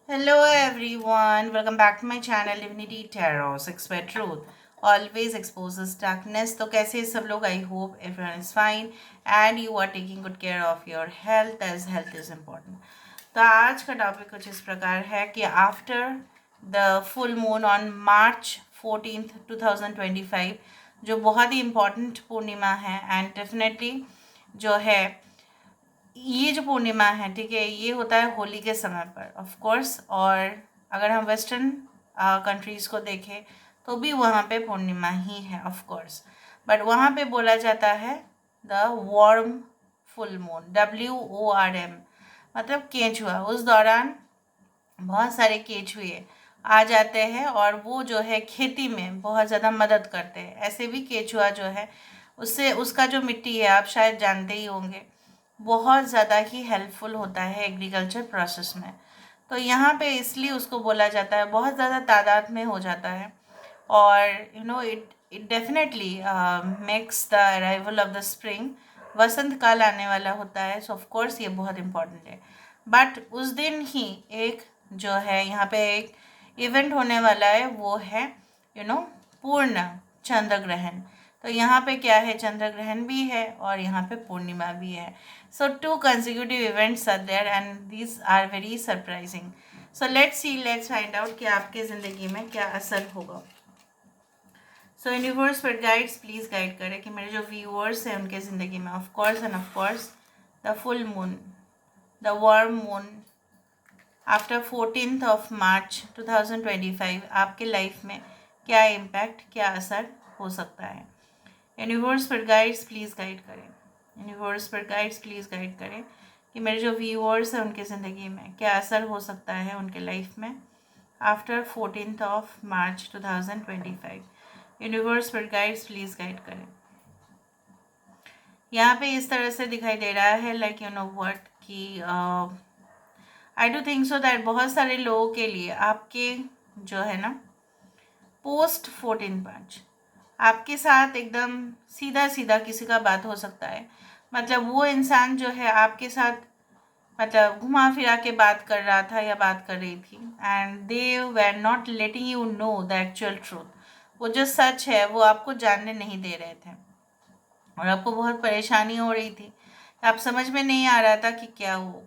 Hello everyone, welcome back to my channel Divinity Tarot, Six Square Truth. Always exposes darkness. तो कैसे हैं सब लोग? I hope everyone is fine and you are taking good care of your health as health is important. तो आज का topic कुछ इस प्रकार है कि after the full moon on March 14th 2025 जो बहुत ही इम्पोर्टेंट पूर्णिमा है एंड डेफिनेटली जो है ये जो पूर्णिमा है, ठीक है, ये होता है होली के समय पर ऑफ कोर्स। और अगर हम वेस्टर्न कंट्रीज़ को देखें तो भी वहाँ पे पूर्णिमा ही है ऑफ कोर्स, बट वहाँ पे बोला जाता है the warm full moon, WORM, मतलब केंचुआ। उस दौरान बहुत सारे केंचुए आ जाते हैं और वो जो है खेती में बहुत ज़्यादा मदद करते हैं। ऐसे भी केंचुआ जो है उससे उसका जो मिट्टी है आप शायद जानते ही होंगे, बहुत ज़्यादा ही हेल्पफुल होता है एग्रीकल्चर प्रोसेस में। तो यहाँ पे इसलिए उसको बोला जाता है, बहुत ज़्यादा तादाद में हो जाता है और it it definitely makes the arrival of the spring. वसंत काल आने वाला होता है, सो ऑफ कोर्स ये बहुत इम्पोर्टेंट है। बट उस दिन ही एक जो है यहाँ पे एक इवेंट होने वाला है, वो है पूर्ण चंद्र ग्रहण। तो यहाँ पे क्या है, चंद्र ग्रहण भी है और यहाँ पे पूर्णिमा भी है। So two consecutive events are there and these are very surprising. So let's find out कि आपके ज़िंदगी में क्या असर होगा। सो यूनिवर्स पर गाइड्स प्लीज़ गाइड करें कि मेरे जो व्यूअर्स हैं उनके ज़िंदगी में of course and of course the full moon, the worm moon after 14th of March 2025 आपके लाइफ में क्या इम्पैक्ट, क्या असर हो सकता है। यूनिवर्स पर गाइड्स प्लीज़ गाइड करें। यूनिवर्स पर गाइड्स प्लीज़ गाइड करें कि मेरे जो व्यूअर्स हैं उनकी ज़िंदगी में क्या असर हो सकता है उनके लाइफ में after 14th of March 2025। Universe पर गाइड्स प्लीज़ गाइड करें। यहाँ पे इस तरह से दिखाई दे रहा है लाइक व्हाट कि आई डू थिंक सो दैट बहुत सारे लोगों के लिए आपके जो है ना पोस्ट 14 मार्च आपके साथ एकदम सीधा सीधा किसी का बात हो सकता है। मतलब वो इंसान जो है आपके साथ मतलब घुमा फिरा के बात कर रहा था या बात कर रही थी and they were not letting you know the actual truth. वो जो सच है वो आपको जानने नहीं दे रहे थे और आपको बहुत परेशानी हो रही थी, आप समझ में नहीं आ रहा था कि क्या हो।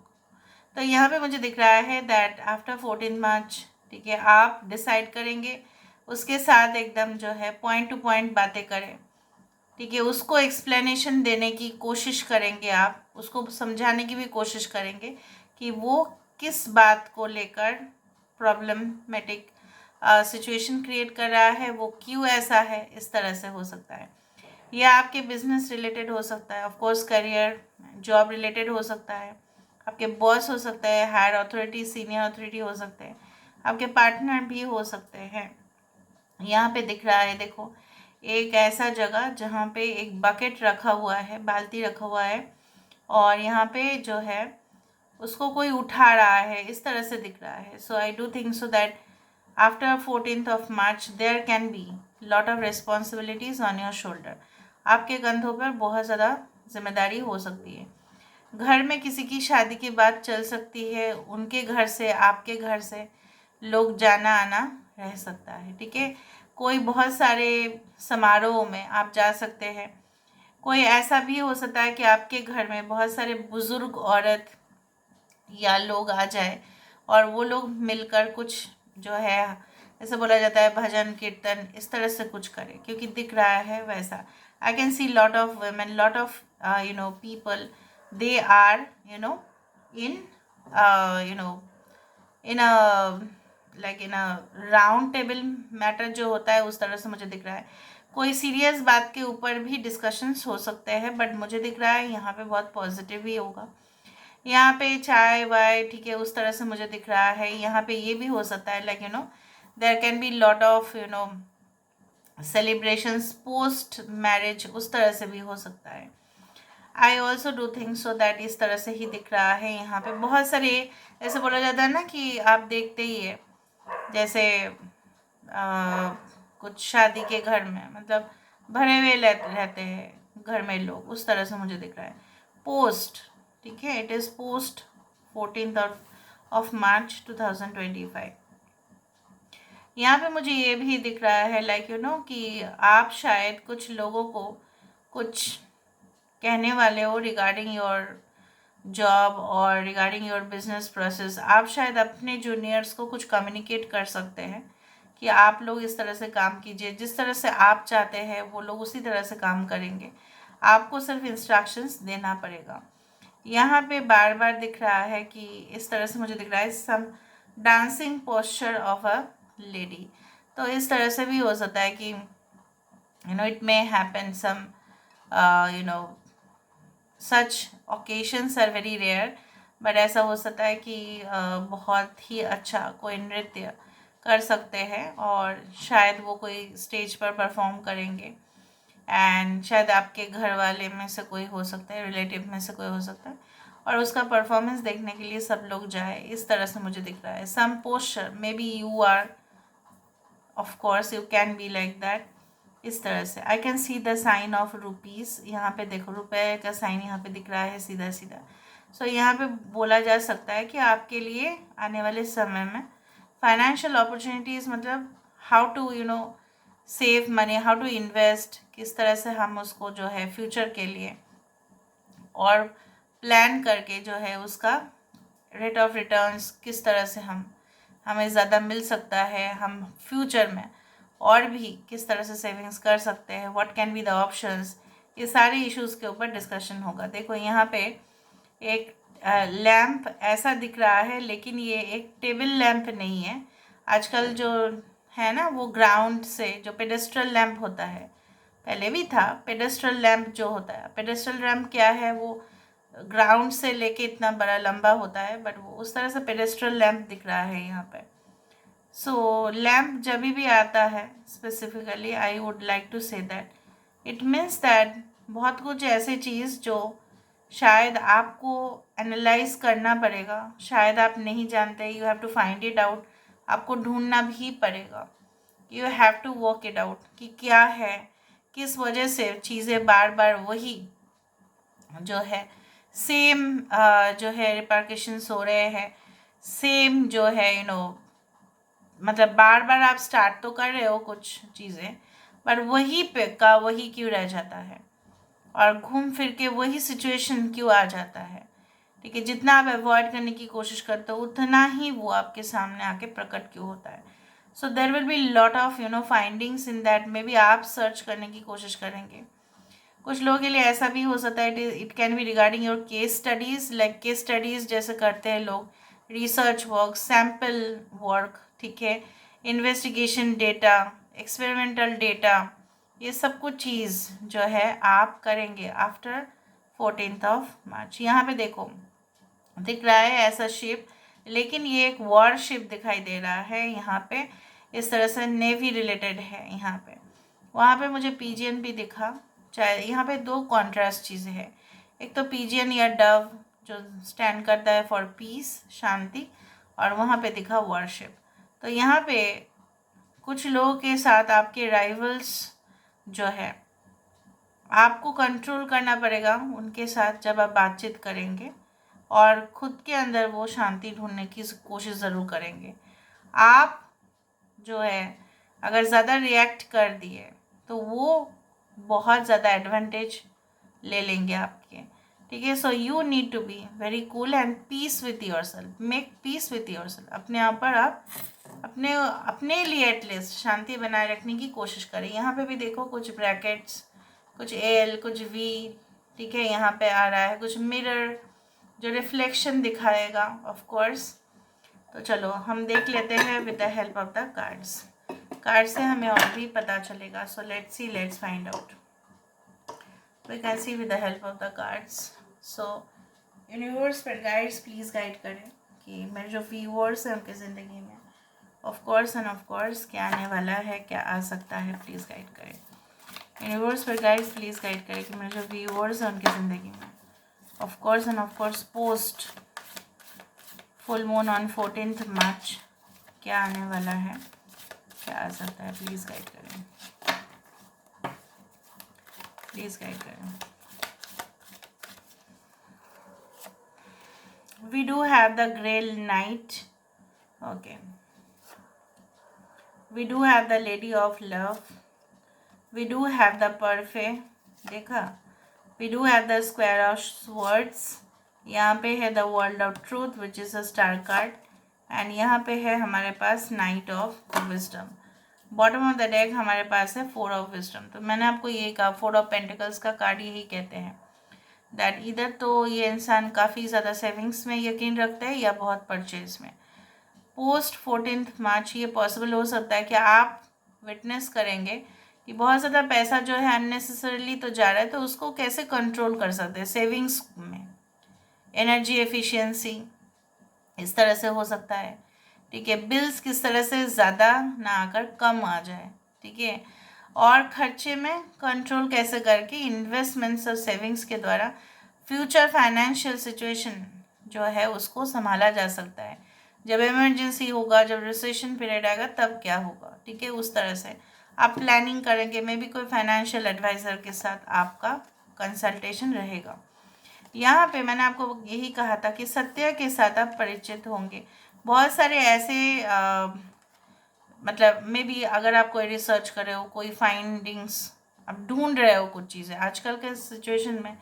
तो यहाँ पे मुझे दिख रहा है दैट आफ्टर 14 मार्च, ठीक है, आप डिसाइड करेंगे उसके साथ एकदम जो है पॉइंट टू पॉइंट बातें करें, ठीक है, उसको एक्सप्लेनेशन देने की कोशिश करेंगे, आप उसको समझाने की भी कोशिश करेंगे कि वो किस बात को लेकर प्रॉब्लमेटिक सिचुएशन क्रिएट कर रहा है, वो क्यों ऐसा है। इस तरह से हो सकता है, या आपके बिजनेस रिलेटेड हो सकता है, of course career job related हो सकता है, आपके बॉस हो सकता है, हायर अथॉरिटी सीनियर अथॉरिटी हो सकते हैं, आपके पार्टनर भी हो सकते हैं। यहाँ पे दिख रहा है, देखो, एक ऐसा जगह जहाँ पे एक बकेट रखा हुआ है, बाल्टी रखा हुआ है और यहाँ पे जो है उसको कोई उठा रहा है, इस तरह से दिख रहा है। So I do think so that after 14th of March there can be lot of responsibilities on your shoulder. आपके कंधों पर बहुत ज़्यादा जिम्मेदारी हो सकती है। घर में किसी की शादी की बात चल सकती है, उनके घर से आपके घर से लोग जाना आना रह सकता है, ठीक है। कोई बहुत सारे समारोह में आप जा सकते हैं। कोई ऐसा भी हो सकता है कि आपके घर में बहुत सारे बुजुर्ग औरत या लोग आ जाए और वो लोग मिलकर कुछ जो है, जैसे बोला जाता है भजन कीर्तन, इस तरह से कुछ करें, क्योंकि दिख रहा है वैसा। I can see lot of women, lot of people, they are in you know in a like in a round table matter जो होता है, उस तरह से मुझे दिख रहा है। कोई सीरियस बात के ऊपर भी डिस्कशंस हो सकते हैं, बट मुझे दिख रहा है यहाँ पे बहुत पॉजिटिव ही होगा। यहाँ पे चाय वाय, ठीक है, उस तरह से मुझे दिख रहा है। यहाँ पे ये भी हो सकता है like there can be lot of celebrations post marriage, उस तरह से भी हो सकता है। I also do think so that इस तरह से ही दिख रहा है। यहाँ पे बहुत सारे, ऐसे बोला जाता है ना कि आप देखते ही है जैसे कुछ शादी के घर में मतलब भरे हुए रहते हैं घर में लोग, उस तरह से मुझे दिख रहा है। पोस्ट, ठीक है, it is post 14th of March 2025। यहाँ पे मुझे ये भी दिख रहा है लाइक यू नो कि आप शायद कुछ लोगों को कुछ कहने वाले हो रिगार्डिंग योर जॉब और रिगार्डिंग योर बिजनेस प्रोसेस। आप शायद अपने जूनियर्स को कुछ कम्युनिकेट कर सकते हैं कि आप लोग इस तरह से काम कीजिए, जिस तरह से आप चाहते हैं वो लोग उसी तरह से काम करेंगे, आपको सिर्फ इंस्ट्रक्शंस देना पड़ेगा। यहाँ पे बार बार दिख रहा है कि इस तरह से मुझे दिख रहा है some dancing posture of a lady. तो इस तरह से भी हो सकता है कि it may happen some such occasions are very rare, but ऐसा हो सकता है कि बहुत ही अच्छा कोई नृत्य कर सकते हैं और शायद वो कोई स्टेज पर परफॉर्म करेंगे एंड शायद आपके घर वाले में से कोई हो सकता है, रिलेटिव में से कोई हो सकता है, और उसका परफॉर्मेंस देखने के लिए सब लोग जाए। इस तरह से मुझे दिख रहा है some posture, may be you are, of course you can be like that. इस तरह से I can see the sign of rupees. यहाँ पे देखो रुपए का साइन यहाँ पे दिख रहा है सीधा सीधा। सो यहाँ पे बोला जा सकता है कि आपके लिए आने वाले समय में फाइनेंशियल अपॉर्चुनिटीज़, मतलब how to save money, how to invest, किस तरह से हम उसको जो है फ्यूचर के लिए और प्लान करके जो है उसका रेट ऑफ रिटर्न्स किस तरह से हमें ज़्यादा मिल सकता है, हम फ्यूचर में और भी किस तरह से सेविंग्स कर सकते हैं, what can be the options, ये सारे इश्यूज़ के ऊपर डिस्कशन होगा। देखो यहाँ पे एक लैम्प ऐसा दिख रहा है, लेकिन ये एक टेबल लैम्प नहीं है। आजकल जो है ना वो ग्राउंड से जो पेडेस्ट्रल लैम्प होता है, पहले भी था पेडेस्ट्रल लैम्प जो होता है। पेडेस्ट्रल लैम्प क्या है, वो ग्राउंड से लेके इतना बड़ा लंबा होता है, बट वो उस तरह से पेडेस्ट्रल लैम्प दिख रहा है यहाँ पे। सो लैम्प जब भी आता है specifically I would like to say that it means that बहुत कुछ ऐसे चीज़ जो शायद आपको एनालाइज करना पड़ेगा, शायद आप नहीं जानते, you have to find it out, आपको ढूंढना भी पड़ेगा, you have to work it out कि क्या है, किस वजह से चीज़ें बार बार वही जो है सेम जो है रिपरकशंस हो रहे हैं, सेम जो है मतलब बार बार आप स्टार्ट तो कर रहे हो कुछ चीज़ें, पर वही पे का वही क्यों रह जाता है और घूम फिर के वही सिचुएशन क्यों आ जाता है। ठीक है, जितना आप अवॉइड करने की कोशिश करते हो उतना ही वो आपके सामने आके प्रकट क्यों होता है। So there will be lot of findings in that, में भी आप सर्च करने की कोशिश करेंगे। कुछ लोगों के लिए ऐसा भी हो सकता है it can be regarding your case studies, like case studies जैसे करते हैं लोग, रिसर्च वर्क, सैम्पल वर्क, ठीक है, इन्वेस्टिगेशन डेटा, एक्सपेरिमेंटल डेटा, ये सब कुछ चीज़ जो है आप करेंगे आफ्टर 14th ऑफ मार्च। यहाँ पे देखो दिख रहा है ऐसा शिप, लेकिन ये एक वॉर शिप दिखाई दे रहा है यहाँ पे, इस तरह से नेवी रिलेटेड है यहाँ पे। वहाँ पे मुझे पीजियन भी दिखा, चाहे यहाँ पे दो कॉन्ट्रास्ट चीज़ें हैं, एक तो पीजियन या डव जो स्टैंड करता है फॉर पीस, शांति, और वहाँ पे दिखा वॉरशिप। तो यहाँ पे कुछ लोगों के साथ आपके राइवल्स जो है आपको कंट्रोल करना पड़ेगा उनके साथ जब आप बातचीत करेंगे, और खुद के अंदर वो शांति ढूंढने की कोशिश ज़रूर करेंगे। आप जो है अगर ज़्यादा रिएक्ट कर दिए तो वो बहुत ज़्यादा एडवांटेज ले लेंगे आपके। ठीक है, so you need to be very cool and peace with yourself, make peace with yourself. अपने आप पर आप अपने लिए एटलीस्ट शांति बनाए रखने की कोशिश करें। यहाँ पे भी देखो कुछ ब्रैकेट्स, कुछ एल, कुछ वी, ठीक है, यहाँ पे आ रहा है कुछ मिरर जो रिफ्लेक्शन दिखाएगा ऑफ कोर्स। तो चलो हम देख लेते हैं with the help of the cards. Card से हमें और भी पता चलेगा। So let's see, let's find out. We can see with the help of the cards. So universe पर गाइड्स प्लीज़ गाइड करें कि मेरे जो व्यूअर्स हैं उनकी ज़िंदगी में of course and of course क्या आने वाला है, क्या आ सकता है, प्लीज़ गाइड करें। यूनिवर्स पर गाइड्स प्लीज़ गाइड करें कि मेरे जो व्यूअर्स हैं उनकी ज़िंदगी में of course and of course post full moon on 14th मार्च क्या आने वाला है, क्या आ सकता है, प्लीज़ गाइड करें, प्लीज़ गाइड करें। We do have the Grail Knight. Okay. We do have the Lady of Love. We do have the Parfait. देखा. We do have the Square of Swords. यहाँ पे है the World of Truth, which is a star card. And यहाँ पे है हमारे पास knight of wisdom. Bottom of the deck हमारे पास है 4 ऑफ विजडम. तो मैंने आपको ये कहा 4 ऑफ पेंटिकल्स का कार्ड यही कहते हैं दैट इधर तो ये इंसान काफ़ी ज़्यादा सेविंग्स में यकीन रखता है या बहुत परचेज में. पोस्ट 14 मार्च ये पॉसिबल हो सकता है कि आप विटनेस करेंगे कि बहुत ज़्यादा पैसा जो है अननेसेसरीली तो जा रहा है, तो उसको कैसे कंट्रोल कर सकते हैं. सेविंग्स में एनर्जी एफिशिएंसी इस तरह से हो सकता है. ठीक है. बिल्स किस तरह से ज़्यादा ना आकर कम आ जाए. ठीक है. और खर्चे में कंट्रोल कैसे करके इन्वेस्टमेंट्स और सेविंग्स के द्वारा फ्यूचर फाइनेंशियल सिचुएशन जो है उसको संभाला जा सकता है. जब इमरजेंसी होगा, जब रिसेशन पीरियड आएगा तब क्या होगा. ठीक है. उस तरह से आप प्लानिंग करेंगे. मे बी कोई फाइनेंशियल एडवाइज़र के साथ आपका कंसल्टेशन रहेगा. यहाँ पे मैंने आपको यही कहा था कि सत्य के साथ आप परिचित होंगे. बहुत सारे ऐसे मतलब मे बी अगर आप कोई रिसर्च कर रहे हो, कोई फाइंडिंग्स आप ढूंढ रहे हो, कुछ चीज़ें आजकल के सिचुएशन में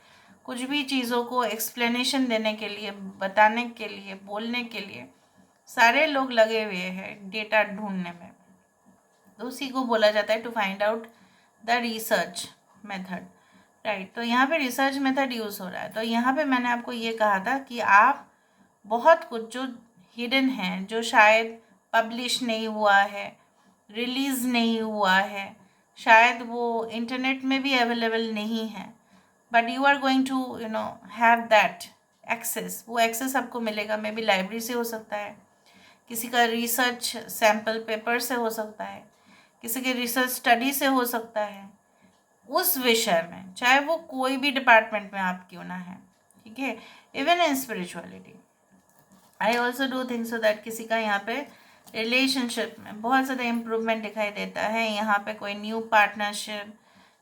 कुछ भी चीज़ों को एक्सप्लेनेशन देने के लिए, बताने के लिए, बोलने के लिए सारे लोग लगे हुए हैं डेटा ढूंढने में. तो उसी को बोला जाता है to find out the research method. Right. तो यहाँ पे रिसर्च मेथड यूज़ हो रहा है. तो यहाँ पे मैंने आपको ये कहा था कि आप बहुत कुछ जो हिडन है, जो शायद पब्लिश नहीं हुआ है, रिलीज़ नहीं हुआ है, शायद वो इंटरनेट में भी अवेलेबल नहीं है, but you are going to have that access. वो एक्सेस आपको मिलेगा. मे बी लाइब्रेरी से हो सकता है, किसी का रिसर्च सैम्पल पेपर से हो सकता है, किसी के रिसर्च स्टडी से हो सकता है, उस विषय में, चाहे वो कोई भी डिपार्टमेंट में आप क्यों ना है. ठीक है. Even in spirituality I also do think so that किसी का यहाँ पे रिलेशनशिप में बहुत ज़्यादा इम्प्रूवमेंट दिखाई देता है. यहाँ पे कोई न्यू पार्टनरशिप.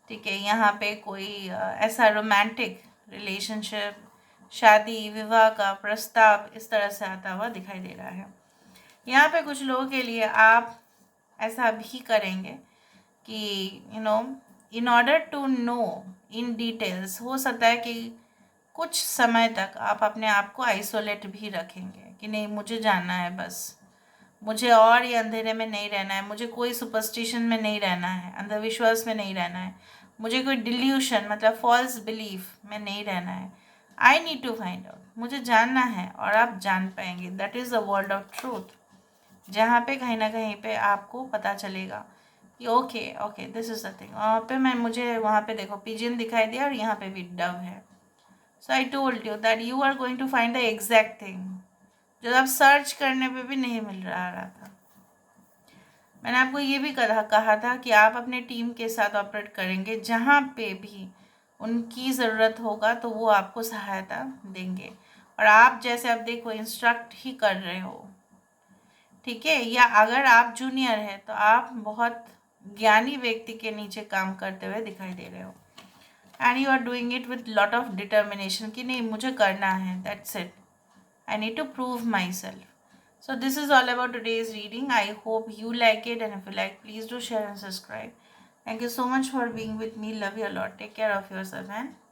ठीक है. यहाँ पे कोई ऐसा रोमांटिक रिलेशनशिप, शादी विवाह का प्रस्ताव इस तरह से आता हुआ दिखाई दे रहा है. यहाँ पे कुछ लोगों के लिए आप ऐसा भी करेंगे कि in order to know in details, हो सकता है कि कुछ समय तक आप अपने आप को आइसोलेट भी रखेंगे कि नहीं मुझे जानना है, बस मुझे और ये अंधेरे में नहीं रहना है, मुझे कोई सुपरस्टिशन में नहीं रहना है, अंधविश्वास में नहीं रहना है, मुझे कोई डिल्यूशन मतलब फॉल्स बिलीफ में नहीं रहना है. I need to find out. मुझे जानना है और आप जान पाएंगे. That is the world of truth, जहाँ पे कहीं ना कहीं पे आपको पता चलेगा कि okay okay this is the thing. वहाँ पे मुझे वहाँ पे देखो पिजन दिखाई दिया और यहाँ पे भी डव है. So I told you that you are going to find the exact thing जो आप सर्च करने पे भी नहीं मिल रहा था. मैंने आपको ये भी कहा था कि आप अपने टीम के साथ ऑपरेट करेंगे, जहाँ पे भी उनकी ज़रूरत होगा तो वो आपको सहायता देंगे. और आप जैसे आप देखो इंस्ट्रक्ट ही कर रहे हो. ठीक है. या अगर आप जूनियर हैं तो आप बहुत ज्ञानी व्यक्ति के नीचे काम करते हुए दिखाई दे रहे हो. And you are doing it with lot of determination कि नहीं मुझे करना है. That's it. I need to prove myself. So this is all about today's reading. I hope you like it, and if you like, please do share and subscribe. Thank you so much for being with me. Love you a lot. Take care of yourself and